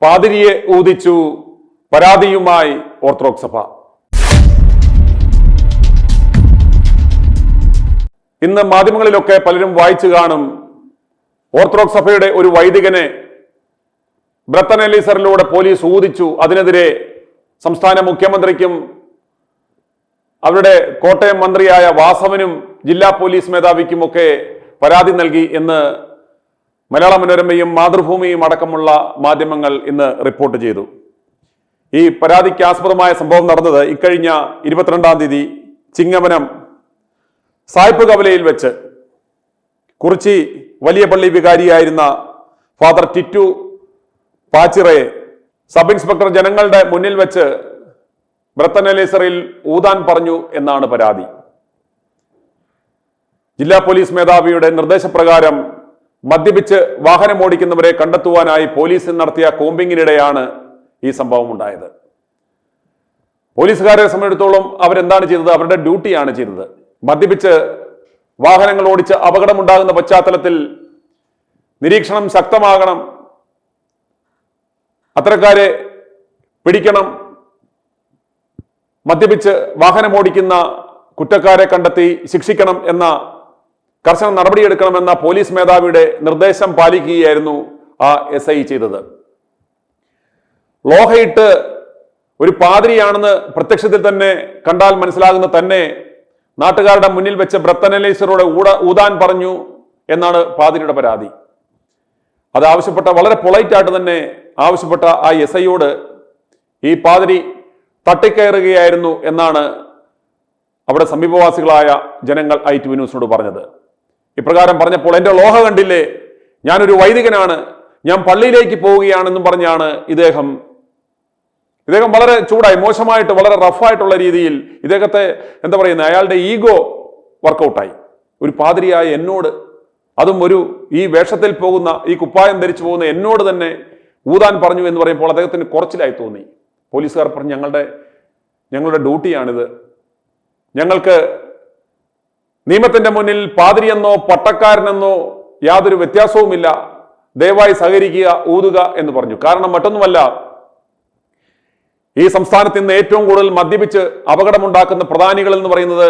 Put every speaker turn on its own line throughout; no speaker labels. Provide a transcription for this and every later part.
പാതിരിയെ ഊതിച്ചു, പരാതിയുമായി ഓർത്തഡോക്സ് സഭ. ഇന്ന് മാധ്യമങ്ങളിലൊക്കെ പലരും വായിച്ചു കാണും, ഓർത്തഡോക്സ് സഭയുടെ ഒരു വൈദികനെ ബ്രത്തൻ എലീസറിലൂടെ പോലീസ് ഊതിച്ചു, അതിനെതിരെ സംസ്ഥാന മുഖ്യമന്ത്രിക്കും അവരുടെ കോട്ടയം മന്ത്രിയായ വാസവനും ജില്ലാ പോലീസ് മേധാവിക്കുമൊക്കെ പരാതി നൽകി എന്ന് മലയാള മനോരമയും മാതൃഭൂമിയും അടക്കമുള്ള മാധ്യമങ്ങൾ ഇന്ന് റിപ്പോർട്ട് ചെയ്തു. ഈ പരാതിക്ക് ആസ്പദമായ സംഭവം നടന്നത് ഇക്കഴിഞ്ഞ 22-ാം തീയതി ചിങ്ങവനം സായിപ്പ് കവലയിൽ വെച്ച് കുറിച്ചി വലിയ പള്ളി വികാരിയായിരുന്ന ഫാദർ ടിറ്റു പാച്ചിറയെ സബ് ഇൻസ്പെക്ടർ ജനങ്ങളുടെ മുന്നിൽ വെച്ച് ബ്രത്തൻ എലീസറിൽ ഊതാൻ പറഞ്ഞു എന്നാണ് പരാതി. ജില്ലാ പോലീസ് മേധാവിയുടെ നിർദ്ദേശപ്രകാരം മദ്യപിച്ച് വാഹനമോടിക്കുന്നവരെ കണ്ടെത്തുവാനായി പോലീസ് നടത്തിയ കോമ്പിങ്ങിനിടെയാണ് ഈ സംഭവം ഉണ്ടായത്. പോലീസുകാരെ സംബന്ധിച്ചിടത്തോളം അവരെന്താണ് ചെയ്തത്? അവരുടെ ഡ്യൂട്ടിയാണ് ചെയ്തത്. മദ്യപിച്ച് വാഹനങ്ങൾ ഓടിച്ച് അപകടമുണ്ടാകുന്ന പശ്ചാത്തലത്തിൽ നിരീക്ഷണം ശക്തമാകണം, അത്തരക്കാരെ പിടിക്കണം, മദ്യപിച്ച് വാഹനമോടിക്കുന്ന കുറ്റക്കാരെ കണ്ടെത്തി ശിക്ഷിക്കണം എന്ന കർശന നടപടിയെടുക്കണമെന്ന പോലീസ് മേധാവിയുടെ നിർദ്ദേശം പാലിക്കുകയായിരുന്നു ആ SI ചെയ്തത്. ലോഹയിട്ട് ഒരു പാതിരിയാണെന്ന് പ്രത്യക്ഷത്തിൽ തന്നെ കണ്ടാൽ മനസ്സിലാകുന്ന തന്നെ നാട്ടുകാരുടെ മുന്നിൽ വെച്ച് ബ്രത്തൻ എലീസറോട് ഊതാൻ പറഞ്ഞു എന്നാണ് പാതിരിയുടെ പരാതി. അത് ആവശ്യപ്പെട്ട, വളരെ പൊളൈറ്റായിട്ട് തന്നെ ആവശ്യപ്പെട്ട ആ SIയോട് ഈ പാതിരി തട്ടിക്കയറുകയായിരുന്നു എന്നാണ് അവിടെ സമീപവാസികളായ ജനങ്ങൾ ITV ന്യൂസിനോട് പറഞ്ഞത്. ഇപ്രകാരം പറഞ്ഞപ്പോൾ എൻ്റെ ലോഹ കണ്ടില്ലേ, ഞാനൊരു വൈദികനാണ്, ഞാൻ പള്ളിയിലേക്ക് പോവുകയാണെന്നും പറഞ്ഞാണ് ഇദ്ദേഹം വളരെ ചൂടായി, മോശമായിട്ട്, വളരെ റഫായിട്ടുള്ള രീതിയിൽ ഇദ്ദേഹത്തെ എന്താ പറയുന്നത്, അയാളുടെ ഈഗോ വർക്കൗട്ടായി. ഒരു പാതിരിയായ എന്നോട്, അതും ഈ വേഷത്തിൽ പോകുന്ന, ഈ കുപ്പായം ധരിച്ചു പോകുന്ന എന്നോട് തന്നെ ഊതാൻ പറഞ്ഞു എന്ന് പറയുമ്പോൾ അദ്ദേഹത്തിന് കുറച്ചിലായി തോന്നി. പോലീസുകാർ പറഞ്ഞു, ഞങ്ങളുടെ ഡ്യൂട്ടിയാണിത്, ഞങ്ങൾക്ക് നിയമത്തിന്റെ മുന്നിൽ പാതിരിയെന്നോ പട്ടക്കാരനെന്നോ യാതൊരു വ്യത്യാസവുമില്ല, ദയവായി സഹകരിക്കുക, ഊതുക എന്ന് പറഞ്ഞു. കാരണം മറ്റൊന്നുമല്ല, ഈ സംസ്ഥാനത്ത് ഇന്ന് ഏറ്റവും കൂടുതൽ മദ്യപിച്ച് അപകടമുണ്ടാക്കുന്ന പ്രധാനികൾ എന്ന് പറയുന്നത്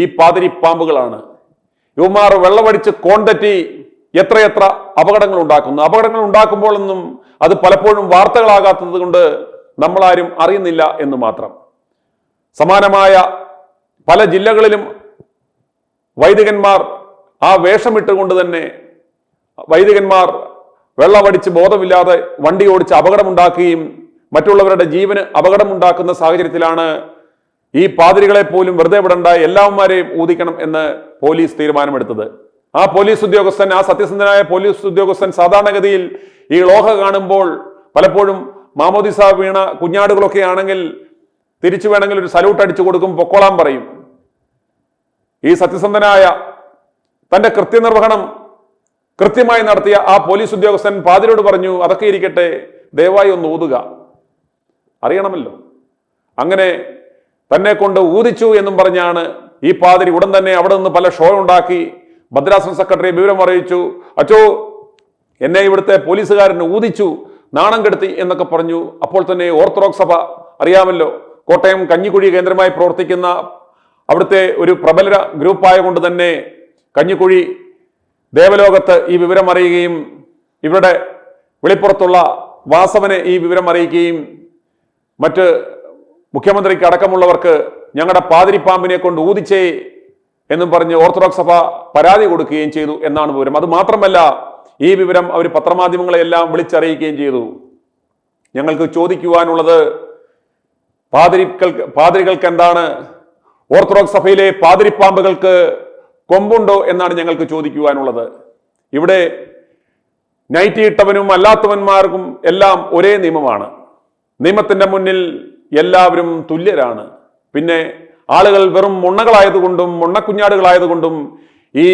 ഈ പാതിരി പാമ്പുകളാണ്. ഇവന്മാർ വെള്ളമടിച്ച് കോണ്ടെറ്റി എത്രയെത്ര അപകടങ്ങൾ ഉണ്ടാക്കുന്നു. അപകടങ്ങൾ ഉണ്ടാക്കുമ്പോഴൊന്നും അത് പലപ്പോഴും വാർത്തകളാകാത്തത് കൊണ്ട് നമ്മളാരും അറിയുന്നില്ല എന്ന് മാത്രം. സമാനമായ പല ജില്ലകളിലും വൈദികന്മാർ ആ വേഷമിട്ടുകൊണ്ട് തന്നെ വൈദികന്മാർ വെള്ളമടിച്ച് ബോധമില്ലാതെ വണ്ടി ഓടിച്ച് അപകടമുണ്ടാക്കുകയും മറ്റുള്ളവരുടെ ജീവന് അപകടമുണ്ടാക്കുന്ന സാഹചര്യത്തിലാണ് ഈ പാതിരികളെ പോലും വെറുതെ വിടണ്ട, എല്ലാവന്മാരെയും ഊതിക്കണം എന്ന് പോലീസ് തീരുമാനമെടുത്തത്. ആ പോലീസ് ഉദ്യോഗസ്ഥൻ, ആ സത്യസന്ധനായ പോലീസ് ഉദ്യോഗസ്ഥൻ സാധാരണഗതിയിൽ ഈ ലോഹ കാണുമ്പോൾ പലപ്പോഴും മാമോദിസ വീണ കുഞ്ഞാടുകളൊക്കെ ആണെങ്കിൽ തിരിച്ചു വേണമെങ്കിൽ ഒരു സല്യൂട്ട് അടിച്ചു കൊടുക്കും, പൊക്കോളാൻ പറയും. ഈ സത്യസന്ധനായ തന്റെ കൃത്യനിർവഹണം കൃത്യമായി നടത്തിയ ആ പോലീസ് ഉദ്യോഗസ്ഥൻ പാതിരിയോട് പറഞ്ഞു, അതൊക്കെ ഇരിക്കട്ടെ, ദയവായി ഒന്ന് ഊതുക, അറിയണമല്ലോ. അങ്ങനെ തന്നെ കൊണ്ട് ഊതിച്ചു എന്നും പറഞ്ഞാണ് ഈ പാതിരി ഉടൻ തന്നെ അവിടെ നിന്ന് പല ഷോ ഉണ്ടാക്കി ഭദ്രാസന സെക്രട്ടറിയെ വിവരം അറിയിച്ചു. അച്ചോ, എന്നെ ഇവിടുത്തെ പോലീസുകാരന് ഊതിച്ചു, നാണം കെടുത്തി എന്നൊക്കെ പറഞ്ഞു. അപ്പോൾ തന്നെ ഓർത്തഡോക്സ് സഭ, അറിയാമല്ലോ, കോട്ടയം കഞ്ഞിക്കുഴി കേന്ദ്രമായി പ്രവർത്തിക്കുന്ന അവിടുത്തെ ഒരു പ്രബല ഗ്രൂപ്പായ കൊണ്ട് തന്നെ കഞ്ഞിക്കുഴി ദേവലോകത്ത് ഈ വിവരം അറിയുകയും ഇവരുടെ വെളിപ്പുറത്തുള്ള വാസവനെ ഈ വിവരം അറിയിക്കുകയും മറ്റ് മുഖ്യമന്ത്രിക്ക് അടക്കമുള്ളവർക്ക് ഞങ്ങളുടെ പാതിരിപ്പാമ്പിനെ കൊണ്ട് ഊതിച്ചേ എന്നും പറഞ്ഞ് ഓർത്തഡോക്സ് സഭ പരാതി കൊടുക്കുകയും ചെയ്തു എന്നാണ് വിവരം. അത് മാത്രമല്ല, ഈ വിവരം അവർ പത്രമാധ്യമങ്ങളെല്ലാം വിളിച്ചറിയിക്കുകയും ചെയ്തു. ഞങ്ങൾക്ക് ചോദിക്കുവാനുള്ളത്, പാതിരികൾക്ക് എന്താണ്, ഓർത്തഡോക്സ് സഭയിലെ പാതിരിപ്പാമ്പുകൾക്ക് കൊമ്പുണ്ടോ എന്നാണ് ഞങ്ങൾക്ക് ചോദിക്കുവാനുള്ളത്. ഇവിടെ നൈറ്റി ഇട്ടവനും അല്ലാത്തവന്മാർക്കും എല്ലാം ഒരേ നിയമമാണ്. നിയമത്തിന്റെ മുന്നിൽ എല്ലാവരും തുല്യരാണ്. പിന്നെ ആളുകൾ വെറും മുണ്ണകളായതുകൊണ്ടും മുണ്ണക്കുഞ്ഞാടുകളായതുകൊണ്ടും ഈ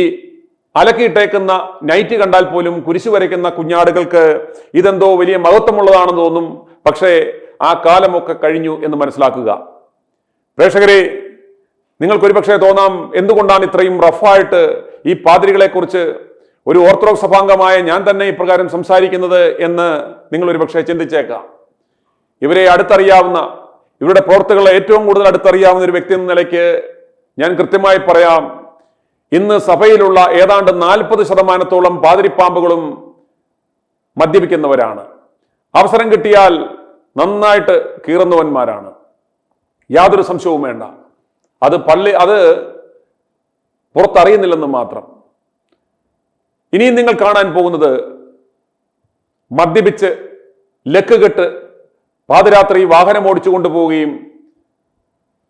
അലക്കിയിട്ടേക്കുന്ന നൈറ്റ് കണ്ടാൽ പോലും കുരിശു വരയ്ക്കുന്ന കുഞ്ഞാടുകൾക്ക് ഇതെന്തോ വലിയ മഹത്വമുള്ളതാണെന്ന് തോന്നും. പക്ഷേ ആ കാലമൊക്കെ കഴിഞ്ഞു എന്ന് മനസ്സിലാക്കുക. പ്രേക്ഷകരെ, നിങ്ങൾക്കൊരു പക്ഷേ തോന്നാം, എന്തുകൊണ്ടാണ് ഇത്രയും റഫായിട്ട് ഈ പാതിരികളെ കുറിച്ച് ഒരു ഓർത്തഡോക്സ് സഭാംഗമായ ഞാൻ തന്നെ ഇപ്രകാരം സംസാരിക്കുന്നത് എന്ന് നിങ്ങൾ ഒരുപക്ഷെ ചിന്തിച്ചേക്കാം. ഇവരെ അടുത്തറിയാവുന്ന, ഇവരുടെ പ്രവർത്തികളെ ഏറ്റവും കൂടുതൽ അടുത്തറിയാവുന്ന ഒരു വ്യക്തി എന്ന നിലയ്ക്ക് ഞാൻ കൃത്യമായി പറയാം, ഇന്ന് സഭയിലുള്ള ഏതാണ്ട് 40% പാതിരിപ്പാമ്പുകളും മദ്യപിക്കുന്നവരാണ്. അവസരം കിട്ടിയാൽ നന്നായിട്ട് കീറുന്നവന്മാരാണ്. യാതൊരു സംശയവും വേണ്ട. അത് പുറത്തറിയുന്നില്ലെന്ന് മാത്രം. ഇനിയും നിങ്ങൾ കാണാൻ പോകുന്നത് മദ്യപിച്ച് ലക്ക് കെട്ട് പാതിരാത്രി വാഹനം ഓടിച്ചു കൊണ്ടുപോവുകയും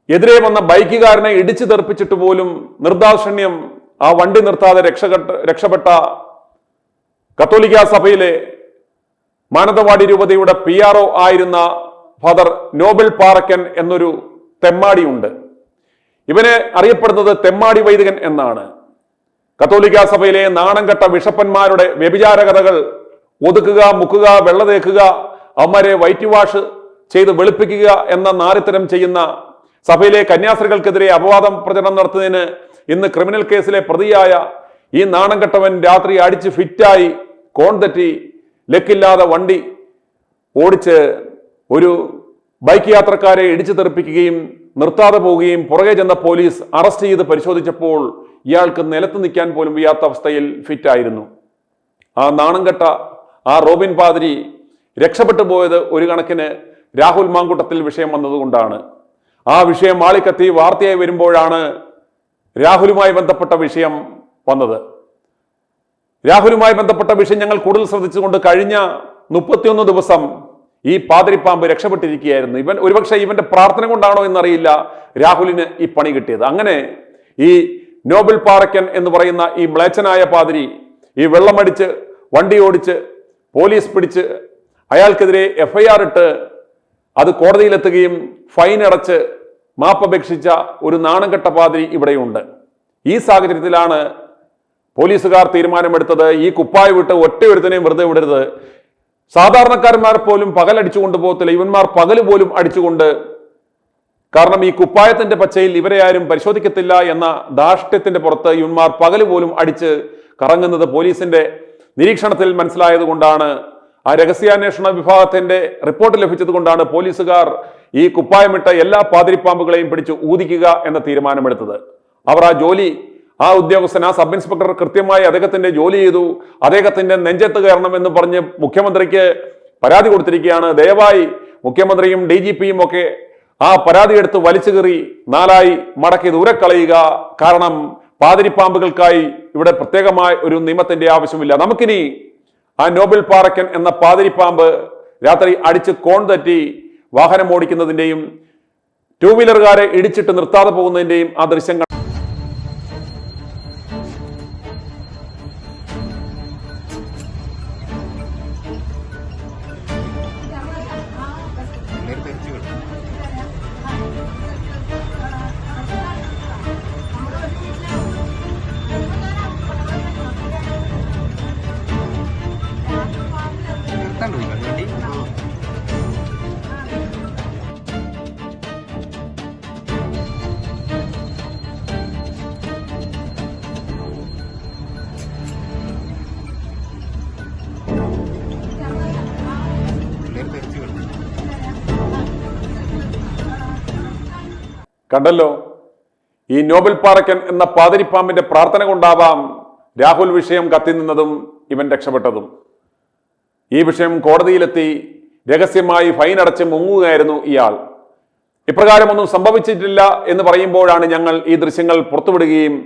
എതിരെ വന്ന ബൈക്കുകാരനെ ഇടിച്ചു തെറിപ്പിച്ചിട്ട് പോലും നിർദാക്ഷിണ്യം ആ വണ്ടി നിർത്താതെ രക്ഷപ്പെട്ട കത്തോലിക്ക സഭയിലെ മാനന്തവാടി രൂപതയുടെ PRO ആയിരുന്ന ഫാദർ നോബൽ പാറക്കൻ എന്നൊരു തെമ്മാടിയുണ്ട്. ഇവനെ അറിയപ്പെടുന്നത് തെമ്മാടി വൈദികൻ എന്നാണ്. കത്തോലിക്ക സഭയിലെ നാണംകെട്ട ബിഷപ്പന്മാരുടെ വ്യഭിചാര കഥകൾ ഒതുക്കുക, മുക്കുക, വെള്ള തേക്കുക, അവന്മാരെ വൈറ്റ് വാഷ് ചെയ്ത് വെളുപ്പിക്കുക എന്ന നാരിത്തരം ചെയ്യുന്ന സഭയിലെ കന്യാസ്ത്രീകൾക്കെതിരെ അപവാദം പ്രചരണം നടത്തുന്നതിന് ഇന്ന് ക്രിമിനൽ കേസിലെ പ്രതിയായ ഈ നാണംകെട്ടവൻ രാത്രി അടിച്ച് ഫിറ്റായി കോൺ തെറ്റി ലക്കില്ലാതെ വണ്ടി ഓടിച്ച് ഒരു ബൈക്ക് യാത്രക്കാരെ ഇടിച്ചു തെറിപ്പിക്കുകയും നിർത്താതെ പോവുകയും പുറകെ ചെന്ന പോലീസ് അറസ്റ്റ് ചെയ്ത് പരിശോധിച്ചപ്പോൾ ഇയാൾക്ക് നിലത്ത് നിൽക്കാൻ പോലും വയ്യാത്ത അവസ്ഥയിൽ ഫിറ്റായിരുന്നു. ആ നാണംകെട്ട ആ റോബിൻ പാതിരി രക്ഷപ്പെട്ടു പോയത് ഒരു കണക്കിന് രാഹുൽ മാങ്കൂട്ടത്തിൽ വിഷയം വന്നതുകൊണ്ടാണ്. ആ വിഷയം ആളിക്കത്തി വാർത്തയായി വരുമ്പോഴാണ് രാഹുലുമായി ബന്ധപ്പെട്ട വിഷയം വന്നത്. രാഹുലുമായി ബന്ധപ്പെട്ട വിഷയം ഞങ്ങൾ കൂടുതൽ ശ്രദ്ധിച്ചുകൊണ്ട് കഴിഞ്ഞ 31 ദിവസം ഈ പാതിരിപ്പാമ്പ് രക്ഷപ്പെട്ടിരിക്കുകയായിരുന്നു. ഇവൻ ഒരുപക്ഷെ ഇവന്റെ പ്രാർത്ഥന കൊണ്ടാണോ എന്നറിയില്ല രാഹുലിന് ഈ പണി കിട്ടിയത്. അങ്ങനെ ഈ നോബൽ പാറക്കൻ എന്ന് പറയുന്ന ഈ മ്ലേച്ഛനായ പാതിരി ഈ വെള്ളമടിച്ച് വണ്ടി ഓടിച്ച് പോലീസ് പിടിച്ച് അയാൾക്കെതിരെ FIR ഇട്ട് അത് കോടതിയിലെത്തുകയും ഫൈൻ അടച്ച് മാപ്പപേക്ഷിച്ച ഒരു നാണംകെട്ട പാതിരി ഇവിടെയുണ്ട്. ഈ സാഹചര്യത്തിലാണ് പോലീസുകാർ തീരുമാനമെടുത്തത് ഈ കുപ്പായ വിട്ട് ഒറ്റയൊരുത്തനെയും വെറുതെ വിടരുത്. സാധാരണക്കാരന്മാർ പോലും പകൽ അടിച്ചു കൊണ്ടുപോകത്തില്ല, ഇവന്മാർ പകല് പോലും അടിച്ചുകൊണ്ട്, കാരണം ഈ കുപ്പായത്തിന്റെ പച്ചയിൽ ഇവരെ ആരും പരിശോധിക്കത്തില്ല എന്ന ധാർഷ്ട്യത്തിന്റെ പുറത്ത് ഇവന്മാർ പകല് പോലും അടിച്ച് കറങ്ങുന്നത് പോലീസിന്റെ നിരീക്ഷണത്തിൽ മനസ്സിലായത് കൊണ്ടാണ്, ആ രഹസ്യാന്വേഷണ വിഭാഗത്തിന്റെ റിപ്പോർട്ട് ലഭിച്ചത് കൊണ്ടാണ് പോലീസുകാർ ഈ കുപ്പായമിട്ട എല്ലാ പാതിരിപ്പാമ്പുകളെയും പിടിച്ച് ഊതിക്കുക എന്ന തീരുമാനമെടുത്തത്. അവർ ആ ഉദ്യോഗസ്ഥൻ, ആ സബ് ഇൻസ്പെക്ടർ കൃത്യമായി അദ്ദേഹത്തിന്റെ ജോലി ചെയ്തു. അദ്ദേഹത്തിന്റെ നെഞ്ചത്ത് കയറണം എന്ന് പറഞ്ഞ് മുഖ്യമന്ത്രിക്ക് പരാതി കൊടുത്തിരിക്കുകയാണ്. ദയവായി മുഖ്യമന്ത്രിയും DGPയും ഒക്കെ ആ പരാതി എടുത്ത് വലിച്ചു കീറി 4 മടക്കി ദൂരെ കളയുക. കാരണം പാതിരിപ്പാമ്പുകൾക്കായി ഇവിടെ പ്രത്യേകമായ ഒരു നിയമത്തിന്റെ ആവശ്യമില്ല. നമുക്കിനി ആ നോബൽ പാറക്കൻ എന്ന പാതിരിപ്പാമ്പ് രാത്രി അടിച്ച് കോൺ തെറ്റി വാഹനം ഓടിക്കുന്നതിന്റെയും 2 വീലറുകാരെ ഇടിച്ചിട്ട് നിർത്താതെ പോകുന്നതിന്റെയും ആ ദൃശ്യങ്ങൾ കണ്ടല്ലോ. ഈ നോബൽ പാറക്കൻ എന്ന പാതിരിപ്പാമ്പിന്റെ പ്രാർത്ഥന കൊണ്ടാവാം രാഹുൽ വിഷയം കത്തി നിന്നതും ഇവൻ രക്ഷപ്പെട്ടതും. ഈ വിഷയം കോടതിയിലെത്തി രഹസ്യമായി ഫൈൻ അടച്ച് മുങ്ങുകയായിരുന്നു ഇയാൾ. ഇപ്രകാരമൊന്നും സംഭവിച്ചിട്ടില്ല എന്ന് പറയുമ്പോഴാണ് ഞങ്ങൾ ഈ ദൃശ്യങ്ങൾ പുറത്തുവിടുകയും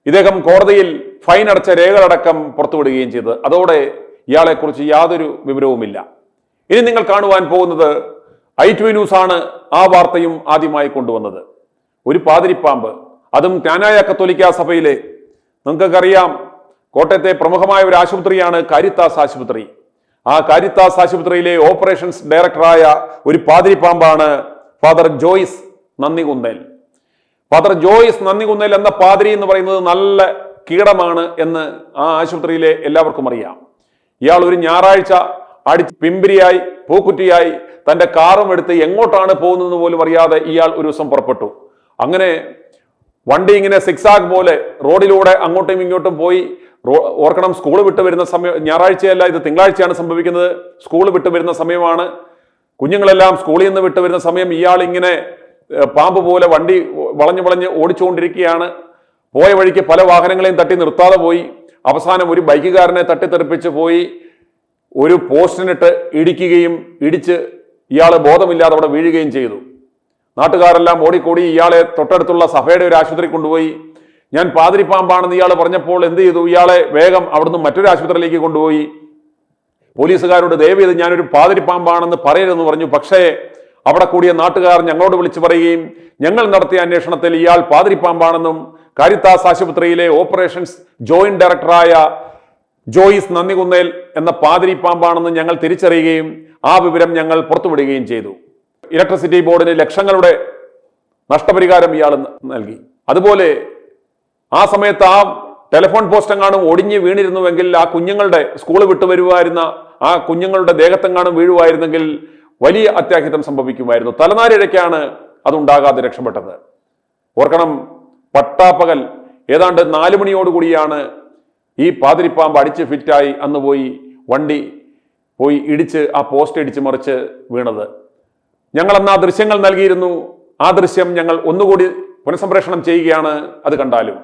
ഇദ്ദേഹം കോടതിയിൽ ഫൈൻ അടച്ച രേഖകളടക്കം പുറത്തുവിടുകയും ചെയ്തത്. അതോടെ ഇയാളെക്കുറിച്ച് യാതൊരു വിവരവുമില്ല. ഇനി നിങ്ങൾ കാണുവാൻ പോകുന്നത് i2 ന്യൂസ് ആണ് ആ വാർത്തയും ആദ്യമായി കൊണ്ടുവന്നത്. ഒരു പാതിരിപ്പാമ്പ്, അതും ജ്ഞാനായ കത്തോലിക്ക സഭയിലെ, നിങ്ങൾക്കറിയാം കോട്ടയത്തെ പ്രമുഖമായ ഒരു ആശുപത്രിയാണ് കാരിത്താസ് ആശുപത്രി. ആ കാരിത്താസ് ആശുപത്രിയിലെ ഓപ്പറേഷൻസ് ഡയറക്ടറായ ഒരു പാതിരിപ്പാമ്പാണ് ഫാദർ ജോയ്സ് നന്ദികുന്നേൽ. ഫാദർ ജോയ്സ് നന്ദികുന്നേൽ എന്ന പാതിരി എന്ന് പറയുന്നത് നല്ല കീടമാണ് എന്ന് ആ ആശുപത്രിയിലെ എല്ലാവർക്കും അറിയാം. ഇയാൾ ഒരു ഞായറാഴ്ച അടിച്ച് പിമ്പിരിയായി പൂക്കുറ്റിയായി തന്റെ കാറും എടുത്ത് എങ്ങോട്ടാണ് പോകുന്നത് പോലും അറിയാതെ ഇയാൾ ഒരു ദിവസം പുറപ്പെട്ടു. അങ്ങനെ വണ്ടി ഇങ്ങനെ സിക്സാഗ് പോലെ റോഡിലൂടെ അങ്ങോട്ടും ഇങ്ങോട്ടും പോയി ഓർക്കണം, സ്കൂൾ വിട്ട് വരുന്ന സമയം ഞായറാഴ്ചയല്ല, ഇത് തിങ്കളാഴ്ചയാണ് സംഭവിക്കുന്നത്. സ്കൂൾ വിട്ട് വരുന്ന സമയമാണ്. കുഞ്ഞുങ്ങളെല്ലാം സ്കൂളിൽ നിന്ന് വിട്ട് വരുന്ന സമയം ഇയാൾ ഇങ്ങനെ പാമ്പ് പോലെ വണ്ടി വളഞ്ഞു വളഞ്ഞ് ഓടിച്ചുകൊണ്ടിരിക്കുകയാണ്. പോയ വഴിക്ക് പല വാഹനങ്ങളെയും തട്ടി നിർത്താതെ പോയി. അവസാനം ഒരു ബൈക്കുകാരനെ തട്ടിത്തെറിപ്പിച്ച് പോയി ഒരു പോസ്റ്റിനിട്ട് ഇടിക്കുകയും ഇടിച്ച് ഇയാൾ ബോധമില്ലാതെ അവിടെ വീഴുകയും ചെയ്തു. നാട്ടുകാരെല്ലാം ഓടിക്കൂടി ഇയാളെ തൊട്ടടുത്തുള്ള സഭയുടെ ഒരു ആശുപത്രി കൊണ്ടുപോയി. ഞാൻ പാതിരിപ്പാമ്പാണെന്ന് ഇയാൾ പറഞ്ഞപ്പോൾ എന്ത് ചെയ്തു? ഇയാളെ വേഗം അവിടുന്ന് മറ്റൊരു ആശുപത്രിയിലേക്ക് കൊണ്ടുപോയി. പോലീസുകാരോട് ദയവ് ചെയ്ത് ഞാനൊരു പാതിരിപ്പാമ്പാണെന്ന് പറയരുതെന്ന് പറഞ്ഞു. പക്ഷേ അവിടെ കൂടിയ നാട്ടുകാർ ഞങ്ങളോട് വിളിച്ചു പറയുകയും ഞങ്ങൾ നടത്തിയ അന്വേഷണത്തിൽ ഇയാൾ പാതിരിപ്പാമ്പാണെന്നും കാരിത്താസ് ആശുപത്രിയിലെ ഓപ്പറേഷൻസ് ജോയിന്റ് ഡയറക്ടറായ ജോയിസ് നന്ദികുന്നേൽ എന്ന പാതിരിപ്പാമ്പാണെന്ന് ഞങ്ങൾ തിരിച്ചറിയുകയും ആ വിവരം ഞങ്ങൾ പുറത്തുവിടുകയും ചെയ്തു. ഇലക്ട്രിസിറ്റി ബോർഡിന് ലക്ഷങ്ങളുടെ നഷ്ടപരിഹാരം ഇയാൾ നൽകി. അതുപോലെ ആ സമയത്ത് ആ ടെലിഫോൺ പോസ്റ്റ് എങ്ങാനും ഒടിഞ്ഞ് വീണിരുന്നുവെങ്കിൽ ആ കുഞ്ഞുങ്ങളുടെ സ്കൂൾ വിട്ടു വരുമായിരുന്ന ആ കുഞ്ഞുങ്ങളുടെ ദേഹത്തെങ്ങാനും വീഴുമായിരുന്നെങ്കിൽ വലിയ അത്യാഹിതം സംഭവിക്കുമായിരുന്നു. തലനാരിഴയ്ക്കാണ് അതുണ്ടാകാതെ രക്ഷപ്പെട്ടത്. ഓർക്കണം, പട്ടാപ്പകൽ ഏതാണ്ട് 4 മണിയോടുകൂടിയാണ് ഈ പാതിരിപ്പാമ്പ് അടിച്ച് ഫിറ്റായി അന്ന് പോയി വണ്ടി പോയി ഇടിച്ച് ആ പോസ്റ്റ് ഇടിച്ച് മറിച്ച് വീണത്. ഞങ്ങൾ അന്ന് ആ ദൃശ്യങ്ങൾ നൽകിയിരുന്നു. ആ ദൃശ്യം ഞങ്ങൾ ഒന്നുകൂടി പുനഃസംപ്രേഷണം ചെയ്യുകയാണ്. അത് കണ്ടാലും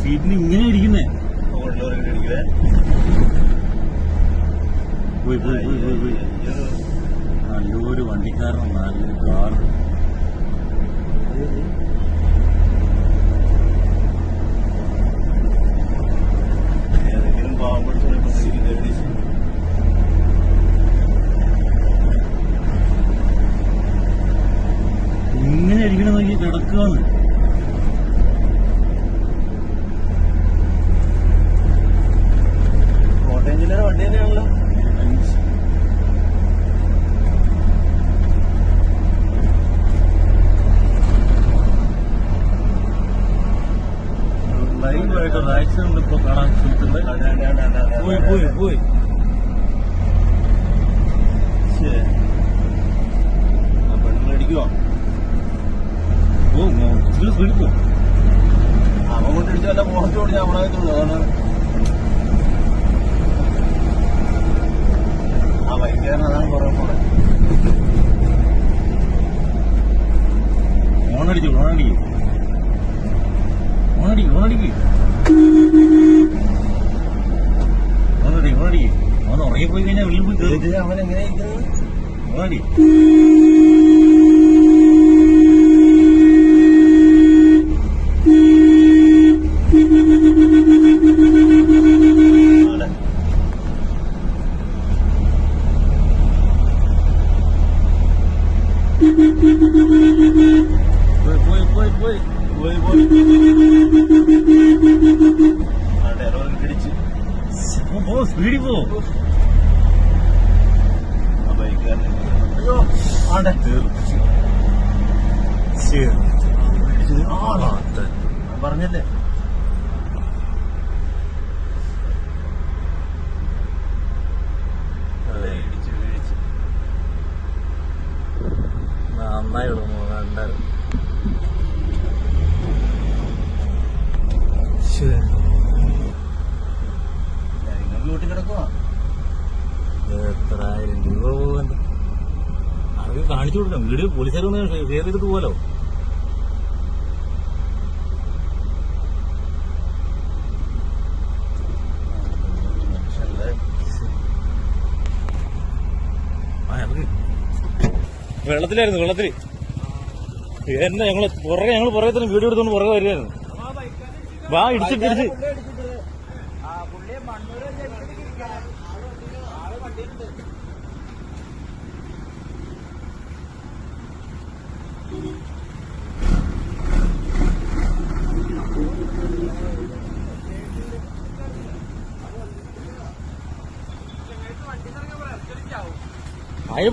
സീറ്റിന് ഇങ്ങനെ ഇരിക്കുന്നേ. നല്ലൊരു വണ്ടിക്കാരനാണ്, നല്ലൊരു കാർ. ഇങ്ങനെ ഇരിക്കണം നോക്കി കിടക്കുകയെന്ന്. കോട്ടയം ജില്ലയുടെ വണ്ടി തന്നെയാണല്ലോ. ലൈവായിട്ട് ആക്സിഡന്റ് ഇപ്പൊ കാണാൻ പോയി പോയി പോയി. പെണ്ണുങ്ങളടിക്കുവോ? പിടിക്കോ? അവൻ കൊണ്ടിടിച്ചല്ല മുഖത്ത് ഓടിച്ച് നമ്മളായിട്ടുള്ളൂ. അതാണ് ആ ബൈക്കുകാരൻ, അതാണ് കുറെ കൂടെ ഓണടിച്ചു. ഓണടിക്ക് ഓണടിക്ക് ഓണടിക്ക് ഓണടി ഓണടിക്ക്. അവൻ ഉറങ്ങിപ്പോയി കഴിഞ്ഞാൽ വെളിയിൽ പോയി കയറി. അവൻ എങ്ങനെ ഓണടി. സ്പീഡിൽ പോ. പറഞ്ഞല്ലേ നന്നായി ഉണ്ടായിരുന്നു. എത്ര 1000 രൂപ പോകണ്ട. അവർക്ക് കാണിച്ചു കൊടുക്കാം. വീഡിയോ പോലീസുകാരൊന്ന് ഷെയർ ചെയ്തിട്ട് പോലോ. വെള്ളത്തിലായിരുന്നു, വെള്ളത്തില് എന്നെ ഞങ്ങൾ പുറകെ തന്നെ വീഡിയോ എടുത്തോണ്ട് പുറകെ വരികയായിരുന്നു. വാ ഇടിച്ചിട്ട് അതിന്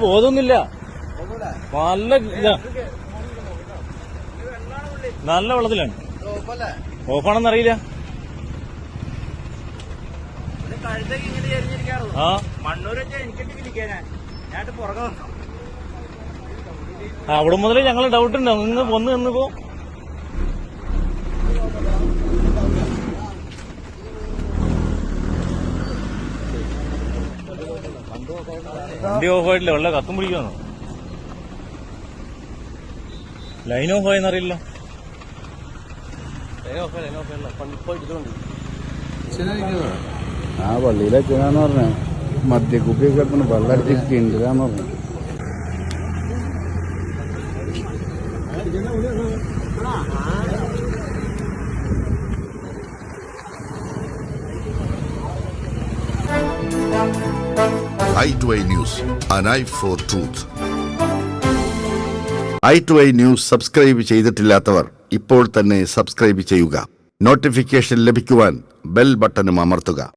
ബോധമൊന്നുമില്ല. നല്ല വെള്ളത്തിലാണ്. ഓഫാണെന്ന് അറിയില്ല. ആ മണ്ണൂരൊക്കെ എനിക്കിട്ട് വിളിക്കാനാ. ഞാൻ പുറകെ അവിടെ മുതലേ ഞങ്ങൾ ഡൗട്ട് ഉണ്ട്. അങ്ങ് വന്ന് നിന്നപ്പോ വണ്ടി ഓഫായിട്ടില്ല, വെള്ളം കത്തും പിടിക്കുവാണ്. Line of ആയെന്നറിയില്ല.
ആ പള്ളിയിലെത്തിയതാന്ന് പറഞ്ഞ മദ്യക്കുപ്പിയൊക്കെ എടുത്തു വെള്ളം അടിച്ച് കിണ്ടിലാന്ന് പറഞ്ഞു.
i2i News, an eye for truth. i2i News subscribe ചെയ്തിട്ടില്ലാത്തവർ ഇപ്പോൾ തന്നെ സബ്സ്ക്രൈബ് ചെയ്യുക. നോട്ടിഫിക്കേഷൻ ലഭിക്കുവാൻ ബെൽ ബട്ടണും അമർത്തുക.